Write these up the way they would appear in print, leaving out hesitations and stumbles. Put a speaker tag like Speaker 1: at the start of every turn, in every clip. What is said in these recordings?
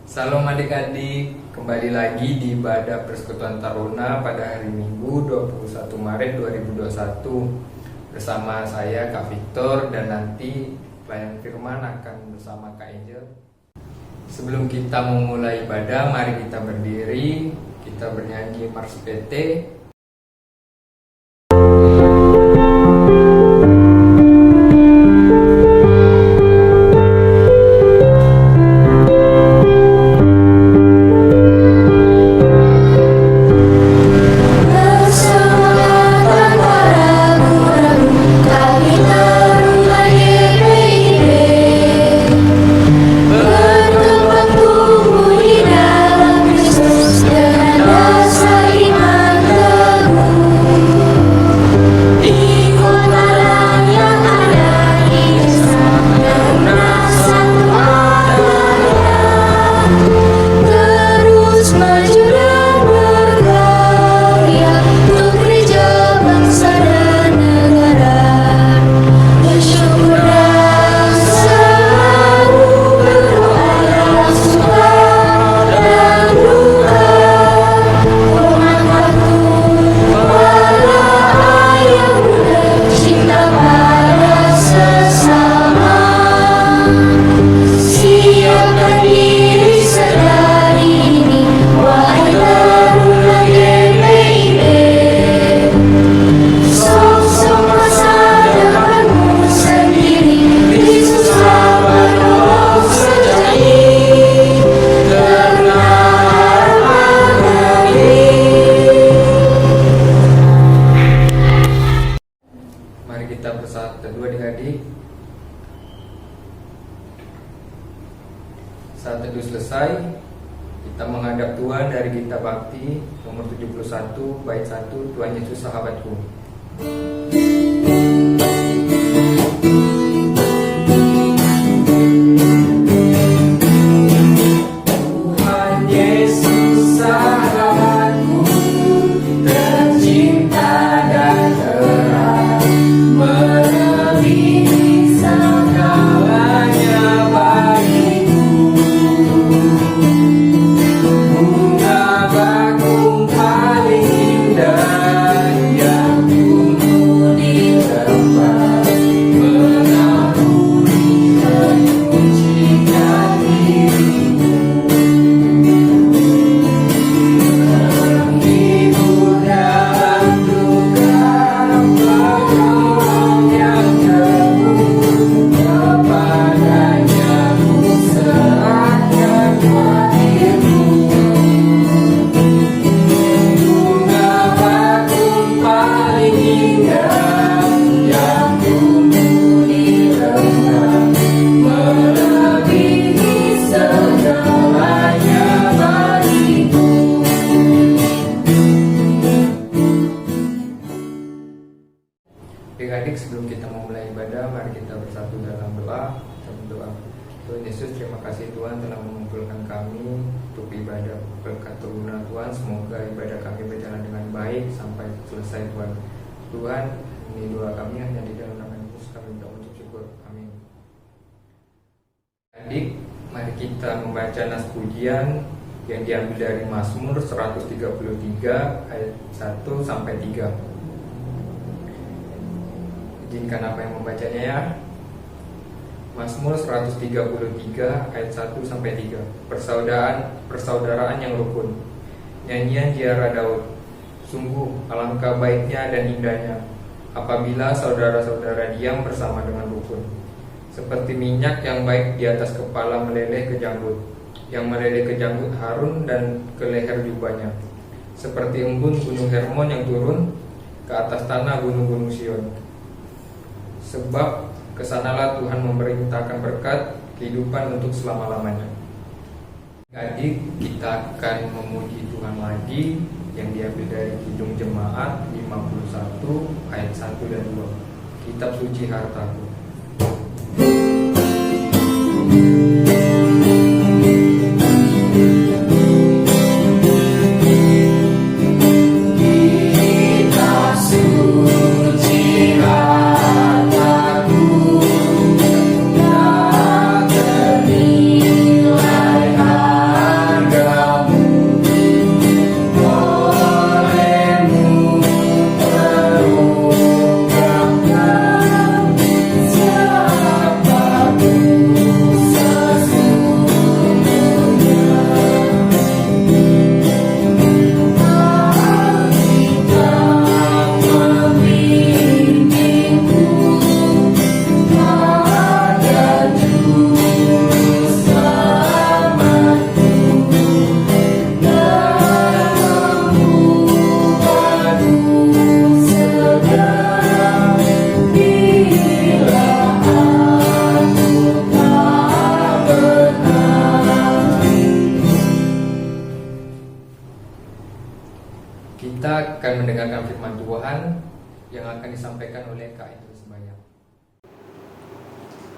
Speaker 1: Salam adik-adik, kembali lagi di Ibadah Persekutuan Taruna pada hari Minggu 21 Maret 2021 bersama saya Kak Victor dan nanti pelayan firman akan bersama Kak Angel. Sebelum kita memulai ibadah, mari kita berdiri, kita bernyanyi Mars PT. Kita bersaat teduh adik-adik. Saat teduh selesai, kita menghadap Tuhan dari Gita Bakti nomor 71 bait 1, Tuhan Yesus sahabatku. Tuhan Yesus sahabatku, tercinta dan terang, melebihi segalanya bagiku. Bunga bakung paling indah yang tumbuh di tempat mengampuni menyucikan dirimu. Menghibur dalam duka, adik-adik, sebelum kita memulai ibadah, mari kita bersatu dalam doa. Kita berdoa. Tuhan Yesus, terima kasih Tuhan telah mengumpulkan kami untuk ibadah berkat Taruna Tuhan. Semoga ibadah kami berjalan dengan baik sampai selesai Tuhan. Tuhan, ini doa kami hanya di dalam nama Yesus kami mengucap syukur. Amin. Adik, mari kita membaca nas pujian yang diambil dari Mazmur 133 ayat 1 sampai 3. Izinkan apa yang membacanya ya. Mazmur 133 ayat 1 sampai 3. Persaudaraan yang rukun. Nyanyian ziarah Daud. Sungguh alangkah baiknya dan indahnya apabila saudara-saudara diam bersama dengan rukun. Seperti minyak yang baik di atas kepala meleleh ke janggut, yang meleleh ke janggut Harun dan ke leher jubahnya. Seperti embun gunung Hermon yang turun ke atas tanah gunung-gunung Sion. Sebab kesanalah Tuhan memerintahkan berkat kehidupan untuk selama-lamanya. Adik, kita akan memuji Tuhan lagi yang diambil dari Kidung Jemaat 51 ayat 1 dan 2. Kitab Suci Hartaku. Kita akan mendengarkan firman Tuhan yang akan disampaikan oleh Kak Angel Sembayang.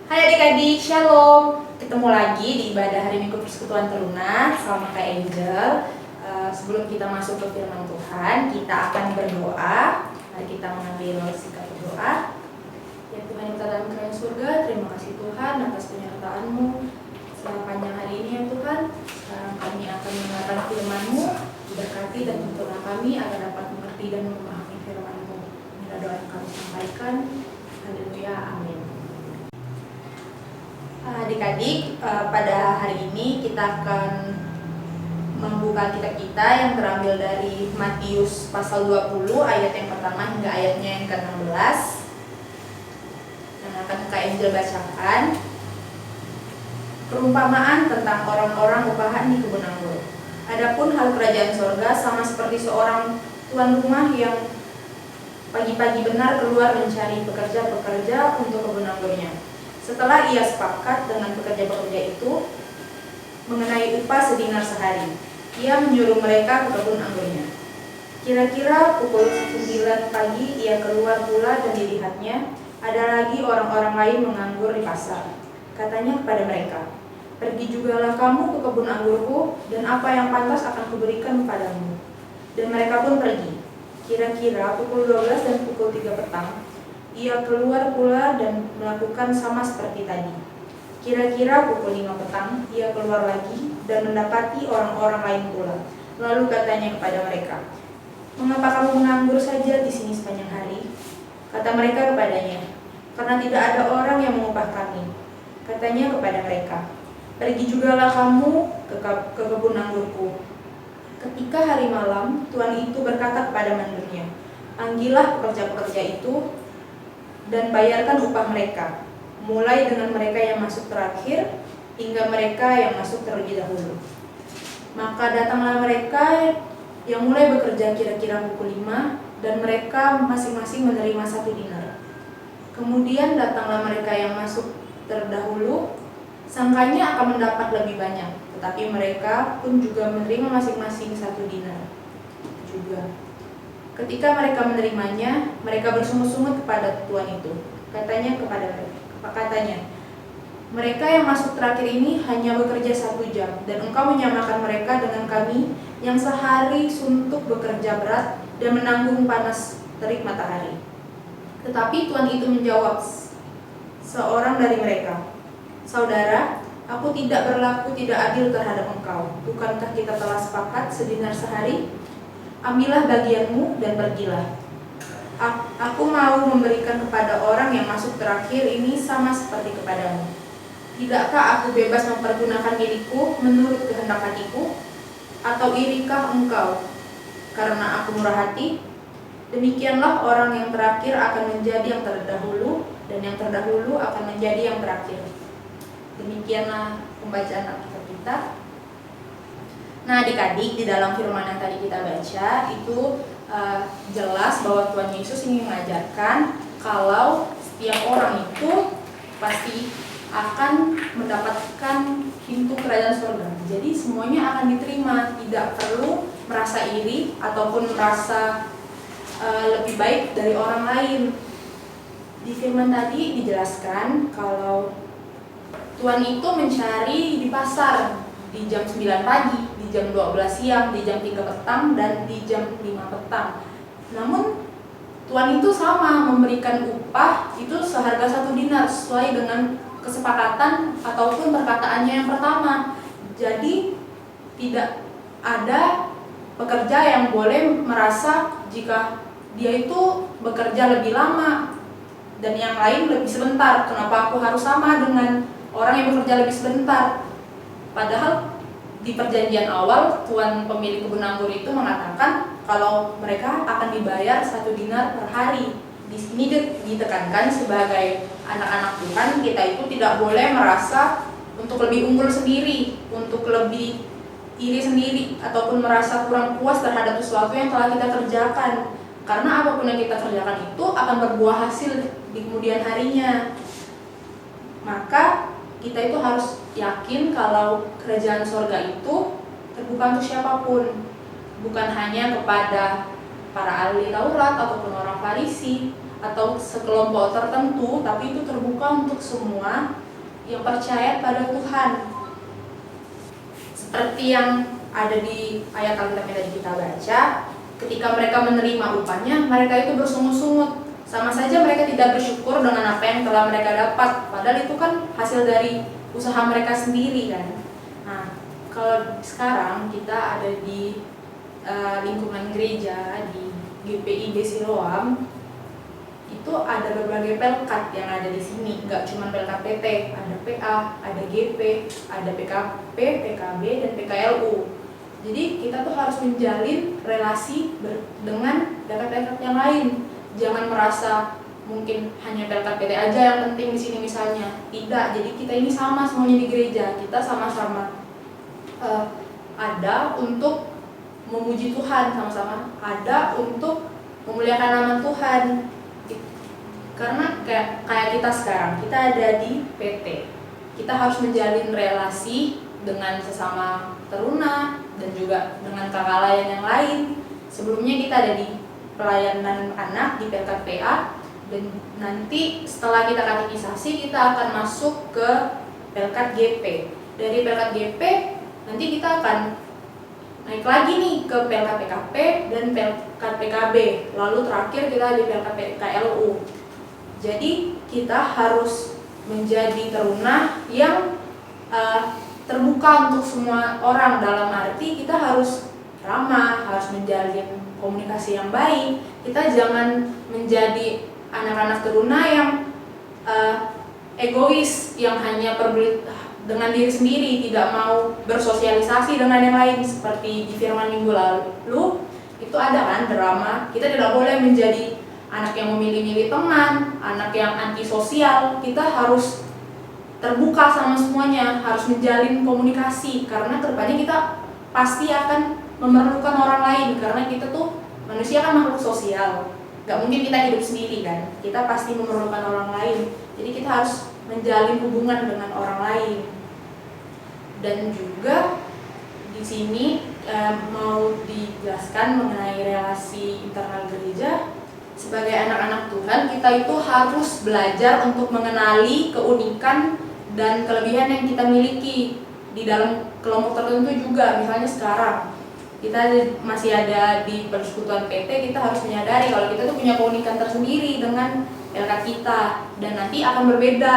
Speaker 2: Hai adik-adik, shalom. Ketemu lagi di ibadah hari Minggu Persekutuan Teruna sama Kak Angel. Sebelum kita masuk ke firman Tuhan, kita akan berdoa. Mari kita mengambil sikap berdoa. Ya Tuhan yang dalam kerajaan surga, terima kasih Tuhan atas penyertaan-Mu sepanjang hari ini ya Tuhan. Sekarang kami akan mendengarkan firman-Mu. Berkati dan tuntunlah kami agar dapat mengerti dan memahami firman-Mu. Inilah doa yang kami sampaikan. Haleluya, amin. Adik-adik, pada hari ini kita akan membuka kitab kita yang terambil dari Matius pasal 20 ayat yang pertama hingga ayatnya yang ke-16. Yang akan Kak Angel bacakan. Perumpamaan tentang orang-orang upahan di kebun anggur. Adapun hal kerajaan sorga sama seperti seorang tuan rumah yang pagi-pagi benar keluar mencari pekerja-pekerja untuk kebun anggurnya. Setelah ia sepakat dengan pekerja-pekerja itu mengenai upah sedinar sehari, ia menyuruh mereka ke kebun anggurnya. Kira-kira pukul 9 pagi ia keluar pula dan dilihatnya ada lagi orang-orang lain menganggur di pasar. Katanya kepada mereka, "Pergi jugalah kamu ke kebun anggurku, dan apa yang pantas akan kuberikan kepadamu." Dan mereka pun pergi. Kira-kira pukul 12 dan pukul 3 petang, ia keluar pula dan melakukan sama seperti tadi. Kira-kira pukul 5 petang, ia keluar lagi dan mendapati orang-orang lain pula. Lalu katanya kepada mereka, "Mengapa kamu menganggur saja di sini sepanjang hari?" Kata mereka kepadanya, "Karena tidak ada orang yang mengupah kami." Katanya kepada mereka, "Pergi jugalah kamu ke kebun anggurku." Ketika hari malam, tuan itu berkata kepada mandornya, "Panggillah pekerja-pekerja itu dan bayarkan upah mereka, mulai dengan mereka yang masuk terakhir hingga mereka yang masuk terlebih dahulu." Maka datanglah mereka yang mulai bekerja kira-kira pukul 5, dan mereka masing-masing menerima 1 dinar. Kemudian datanglah mereka yang masuk terdahulu, sangkanya akan mendapat lebih banyak, tetapi mereka pun juga menerima masing-masing 1 dinar juga. Ketika mereka menerimanya, mereka bersungut-sungut kepada tuan itu. Katanya kepada mereka, "Mereka yang masuk terakhir ini hanya bekerja 1 jam, dan engkau menyamakan mereka dengan kami yang sehari suntuk bekerja berat dan menanggung panas terik matahari." Tetapi tuan itu menjawab seorang dari mereka, "Saudara, aku tidak berlaku tidak adil terhadap engkau. Bukankah kita telah sepakat sedinar sehari? Ambillah bagianmu dan pergilah. Aku mau memberikan kepada orang yang masuk terakhir ini sama seperti kepadamu. Tidakkah aku bebas mempergunakan diriku menurut kehendak hatiku? Atau irikah engkau karena aku murah hati? Demikianlah orang yang terakhir akan menjadi yang terdahulu, dan yang terdahulu akan menjadi yang terakhir." Demikianlah pembacaan Alkitab kita. Nah adik-adik, di dalam firman yang tadi kita baca itu jelas bahwa Tuhan Yesus ingin mengajarkan kalau setiap orang itu pasti akan mendapatkan pintu kerajaan surga. Jadi semuanya akan diterima, tidak perlu merasa iri ataupun merasa lebih baik dari orang lain. Di firman tadi dijelaskan kalau Tuhan itu mencari di pasar di jam 9 pagi, di jam 12 siang, di jam 3 petang, dan di jam 5 petang. Namun Tuhan itu sama memberikan upah itu seharga 1 dinar sesuai dengan kesepakatan ataupun perkataannya yang pertama. Jadi tidak ada pekerja yang boleh merasa jika dia itu bekerja lebih lama dan yang lain lebih sebentar. Kenapa aku harus sama dengan orang yang bekerja lebih sebentar? Padahal di perjanjian awal Tuan pemilik kebun anggur itu mengatakan kalau mereka akan dibayar 1 dinar per hari. Di sini ditekankan sebagai anak-anak Tuhan, kita itu tidak boleh merasa untuk lebih unggul sendiri, untuk lebih iri sendiri, ataupun merasa kurang puas terhadap sesuatu yang telah kita kerjakan. Karena apapun yang kita kerjakan itu akan berbuah hasil di kemudian harinya. Maka kita itu harus yakin kalau kerajaan surga itu terbuka untuk siapapun, bukan hanya kepada para ahli Taurat ataupun orang Farisi atau sekelompok tertentu, tapi itu terbuka untuk semua yang percaya pada Tuhan. Seperti yang ada di ayat Alkitab yang tadi kita baca, ketika mereka menerima upahnya, mereka itu bersungut-sungut. Sama saja mereka tidak bersyukur dengan apa yang telah mereka dapat, padahal itu kan hasil dari usaha mereka sendiri kan. Nah, kalau sekarang kita ada di lingkungan gereja di GPIB Siloam, itu ada berbagai pelkat yang ada di sini. Nggak cuma pelkat PT, ada PA, ada GP, ada PKP, PKB, dan PKLU. Jadi kita tuh harus menjalin relasi dengan pelkat-pelkat yang lain. Jangan merasa mungkin hanya pelkat PT aja yang penting di sini misalnya. Tidak, jadi kita ini sama semuanya di gereja. Kita sama-sama ada untuk memuji Tuhan, sama-sama ada untuk memuliakan nama Tuhan. Karena kayak kita sekarang, kita ada di PT. Kita harus menjalin relasi dengan sesama teruna dan juga dengan kakak layan yang lain. Sebelumnya kita ada di pelayanan anak di pelkat PA, dan nanti setelah kita katekisasi kita akan masuk ke pelkat GP. Dari pelkat GP nanti kita akan naik lagi nih ke pelkat PKP dan pelkat PKB, lalu terakhir kita di pelkat PKLU. Jadi kita harus menjadi teruna yang terbuka untuk semua orang, dalam arti kita harus ramah, harus menjalin komunikasi yang baik. Kita jangan menjadi anak-anak teruna yang egois, yang hanya peduli dengan diri sendiri, tidak mau bersosialisasi dengan yang lain. Seperti di firman minggu lalu itu ada kan drama, kita tidak boleh menjadi anak yang memilih-milih teman, anak yang antisosial. Kita harus terbuka sama semuanya, harus menjalin komunikasi, karena kedepannya kita pasti akan memerlukan orang lain, karena kita tuh manusia kan makhluk sosial, gak mungkin kita hidup sendiri kan, kita pasti memerlukan orang lain. Jadi kita harus menjalin hubungan dengan orang lain. Dan juga di sini mau dijelaskan mengenai relasi internal gereja. Sebagai anak-anak Tuhan, kita itu harus belajar untuk mengenali keunikan dan kelebihan yang kita miliki di dalam kelompok tertentu juga. Misalnya sekarang kita masih ada di persekutuan PT, kita harus menyadari kalau kita tuh punya keunikan tersendiri dengan pelkat kita, dan nanti akan berbeda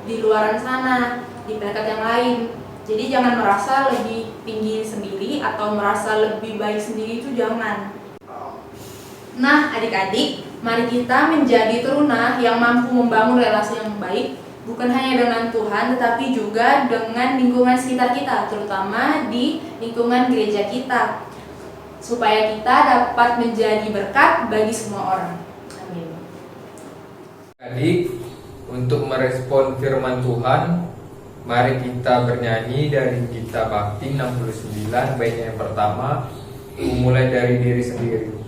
Speaker 2: di luaran sana, di pelkat yang lain. Jadi jangan merasa lebih tinggi sendiri atau merasa lebih baik sendiri, itu jangan. Nah, adik-adik, mari kita menjadi teruna yang mampu membangun relasi yang baik, bukan hanya dengan Tuhan, tetapi juga dengan lingkungan sekitar kita, terutama di lingkungan gereja kita, supaya kita dapat menjadi berkat bagi semua orang. Amin.
Speaker 1: Adik, untuk merespon firman Tuhan, mari kita bernyanyi dari Gita Bakti 69, bait yang pertama, mulai dari diri sendiri.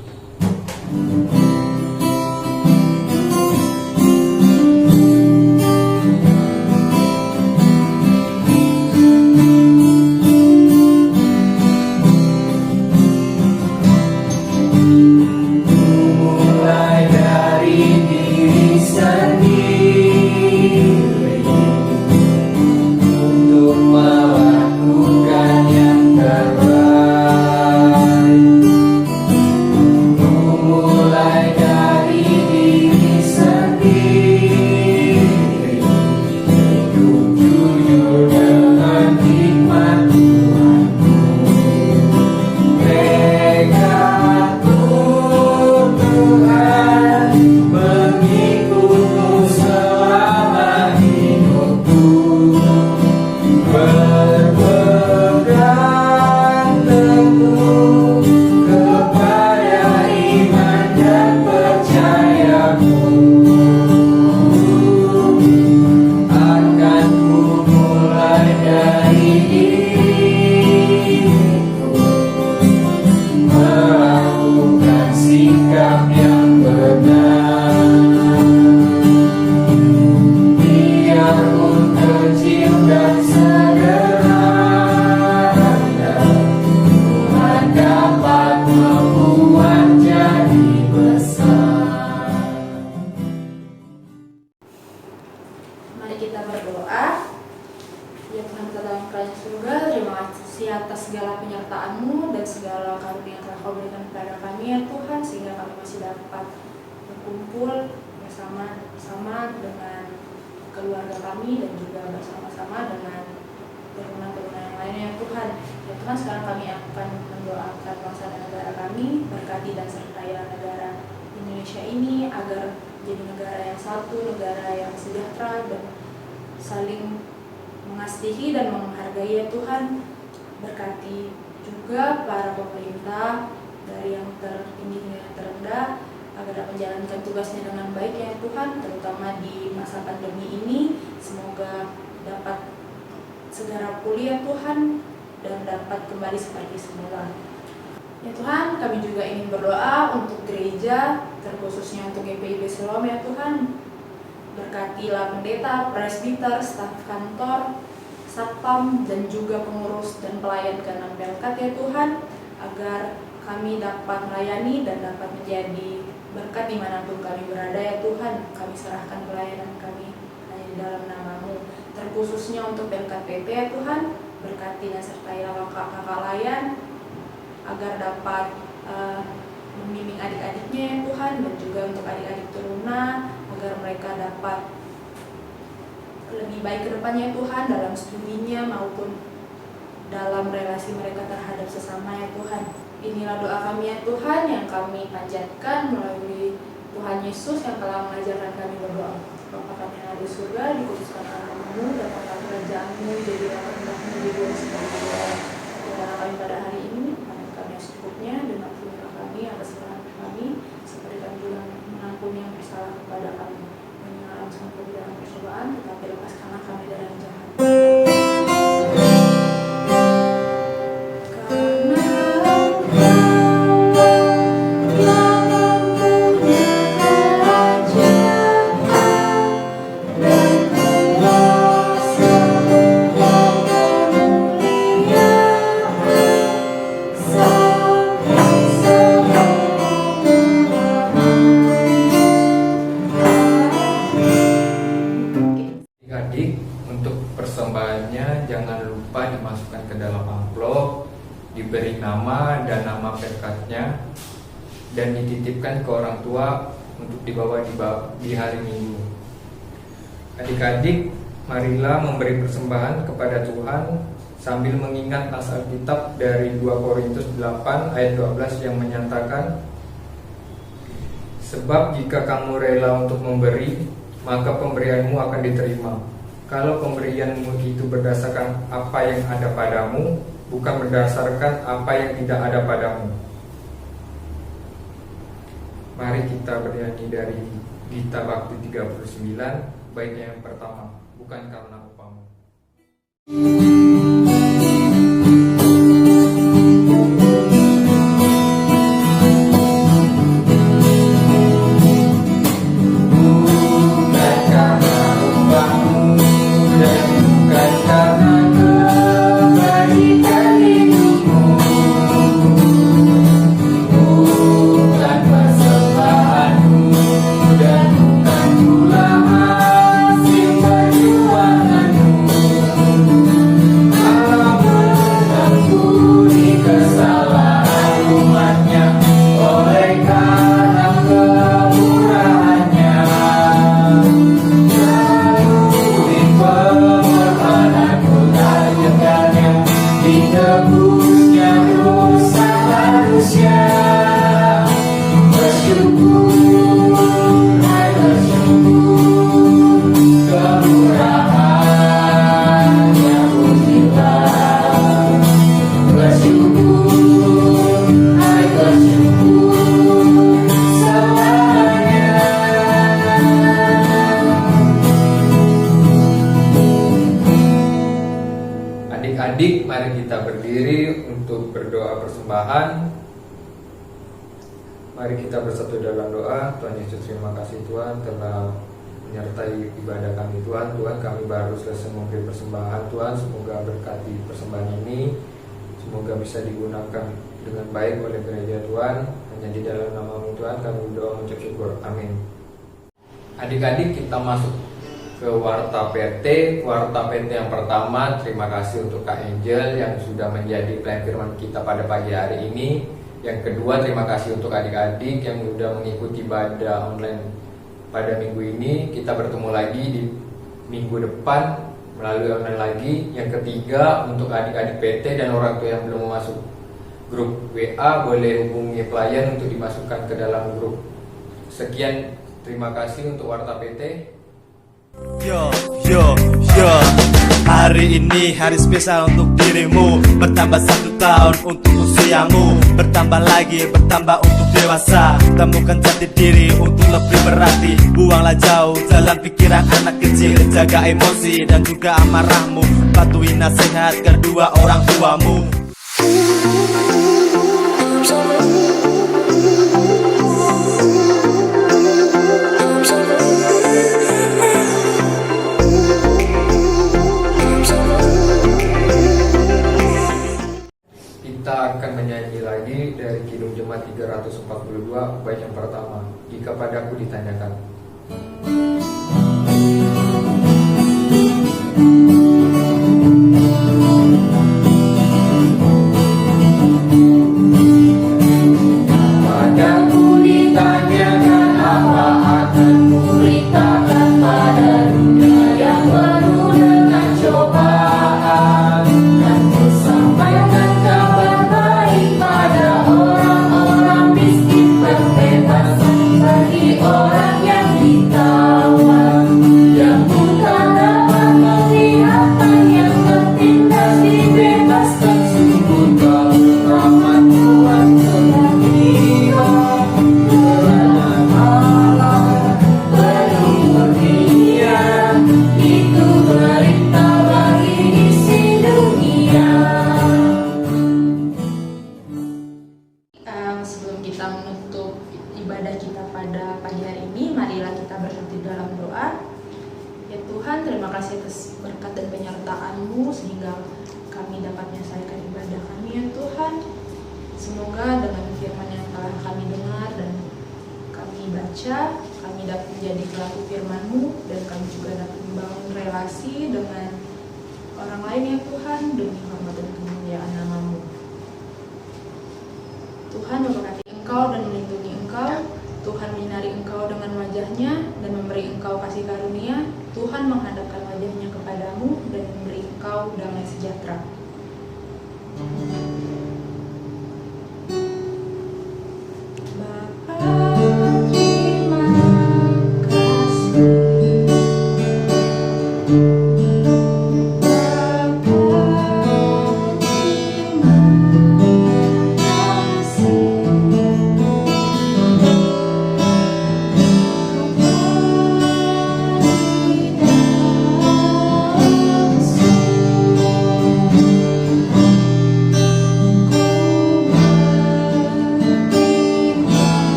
Speaker 2: penyertaan-Mu dan segala karunia yang telah Kau berikan kepada kami ya Tuhan, sehingga kami masih dapat berkumpul bersama-sama dengan keluarga kami dan juga bersama-sama dengan teruna-teruna yang lainnya ya Tuhan. Ya Tuhan, sekarang kami akan mendoakan bangsa dan negara kami, berkati dan sertailah negara Indonesia ini agar jadi negara yang satu, negara yang sejahtera dan saling mengasihi dan menghargai ya Tuhan. Berkati juga para pemerintah dari yang tertinggi hingga yang terendah agar dapat menjalankan tugasnya dengan baik ya Tuhan, terutama di masa pandemi ini. Semoga dapat segera pulih ya Tuhan dan dapat kembali seperti semula. Ya Tuhan, kami juga ingin berdoa untuk gereja, terkhususnya untuk GPIB Siloam ya Tuhan. Berkatilah pendeta, presbiter, staf kantor, satpam, dan juga pengurus dan pelayan ke-6 Pelkat ya Tuhan, agar kami dapat melayani dan dapat menjadi berkat dimanapun kami berada ya Tuhan. Kami serahkan pelayanan kami hanya di dalam nama-Mu, terkhususnya untuk Pelkat PP ya Tuhan. Berkati dan sertailah kakak-kakak layan agar dapat membimbing adik-adiknya ya Tuhan, dan juga untuk adik-adik teruna agar mereka dapat lebih baik ke depannya Tuhan, dalam studinya maupun dalam relasi mereka terhadap sesama ya Tuhan. Inilah doa kami ya Tuhan yang kami panjatkan melalui Tuhan Yesus yang telah mengajarkan kami berdoa. Bapa kami yang ada di surga, dikuduskan nama-Mu, datanglah kerajaan-Mu, jadilah kehendak-Mu di bumi seperti di surga. Berikanlah kami pada hari ini kami yang secukupnya, dan ampunilah kami atas kesalahan kami, seperti kami juga mengampuni yang bersalah kepada kami. Janganlah sampai ke dalam percobaan, tetapi lepaskanlah kami dari yang jahat.
Speaker 1: Adik, untuk persembahannya jangan lupa dimasukkan ke dalam amplop, diberi nama dan nama pelkatnya, dan dititipkan ke orang tua untuk dibawa di hari Minggu. Adik-adik, marilah memberi persembahan kepada Tuhan sambil mengingat nas Alkitab dari 2 Korintus 8 ayat 12 yang menyatakan, sebab jika kamu rela untuk memberi, maka pemberianmu akan diterima. Kalau pemberianmu itu berdasarkan apa yang ada padamu, bukan berdasarkan apa yang tidak ada padamu. Mari kita bernyanyi dari Gita Bakti 39, baitnya yang pertama, bukan karena upamu. Adik-adik, mari kita berdiri untuk berdoa persembahan. Mari kita bersatu dalam doa. Tuhan Yesus, terima kasih Tuhan telah menyertai ibadah kami Tuhan. Tuhan, kami baru selesai memberi persembahan Tuhan. Semoga berkati persembahan ini, semoga bisa digunakan dengan baik oleh gereja Tuhan. Hanya di dalam nama-Mu Tuhan kami berdoa mengucap syukur. Amin. Adik-adik, kita masuk ke Warta PT. Warta PT yang pertama, terima kasih untuk Kak Angel yang sudah menjadi pelayan firman kita pada pagi hari ini. Yang kedua, terima kasih untuk adik-adik yang sudah mengikuti ibadah online pada minggu ini. Kita bertemu lagi di minggu depan melalui online lagi. Yang ketiga, untuk adik-adik PT dan orang tua yang belum masuk grup WA, boleh hubungi pelayan untuk dimasukkan ke dalam grup. Sekian, terima kasih untuk Warta PT.
Speaker 3: Yo, hari ini hari spesial untuk dirimu. Bertambah 1 tahun untuk usiamu. Bertambah lagi, bertambah untuk dewasa. Temukan jati diri untuk lebih berarti. Buanglah jauh jalan pikiran anak kecil. Jaga emosi dan juga amarahmu. Patuhi nasihat kedua orang tuamu.
Speaker 1: Kita akan menyanyi lagi dari Kidung Jemaat 342 bait yang pertama, Jika Padaku Ditanyakan. Padaku ditanyakan, apa akan kuberitakan pada dunia yang penuh dengan cobaan, dan kusampaikan kabar baik pada orang-orang miskin, perbebasan bagi orang yang ditawan, yang buta dapat penglihatan, yang tertindas dibebaskan. Sungguh kau rahmat Tuhan telah tiba, kerana Allah penuh kurnia, itu berita bagi isi dunia.
Speaker 2: Sebelum kita menutup ibadah kita pada pagi hari ini, marilah kita bersatu dalam doa. Ya Tuhan, terima kasih atas berkat dan penyertaan-Mu sehingga kami dapat menyelesaikan ibadah kami ya Tuhan. Semoga dengan firman yang telah kami dengar dan kami baca, kami dapat menjadi pelaku firman-Mu, dan kami juga dapat membangun relasi dengan orang lain ya Tuhan, demi hormat dan kemuliaan nama-Mu. Tuhan memberkati Engkau dan melindungi Engkau. Tuhan menyinari Engkau dengan wajahnya dan memberi Engkau kasih karunia. Tuhan menghadapkan wajahnya kepadamu dan memberi Engkau damai sejahtera. Bapa, terima kasih.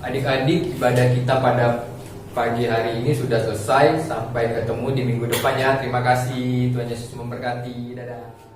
Speaker 1: Adik-adik, ibadah kita pada pagi hari ini sudah selesai. Sampai ketemu di minggu depan ya. Terima kasih. Tuhan Yesus memberkati. Dadah.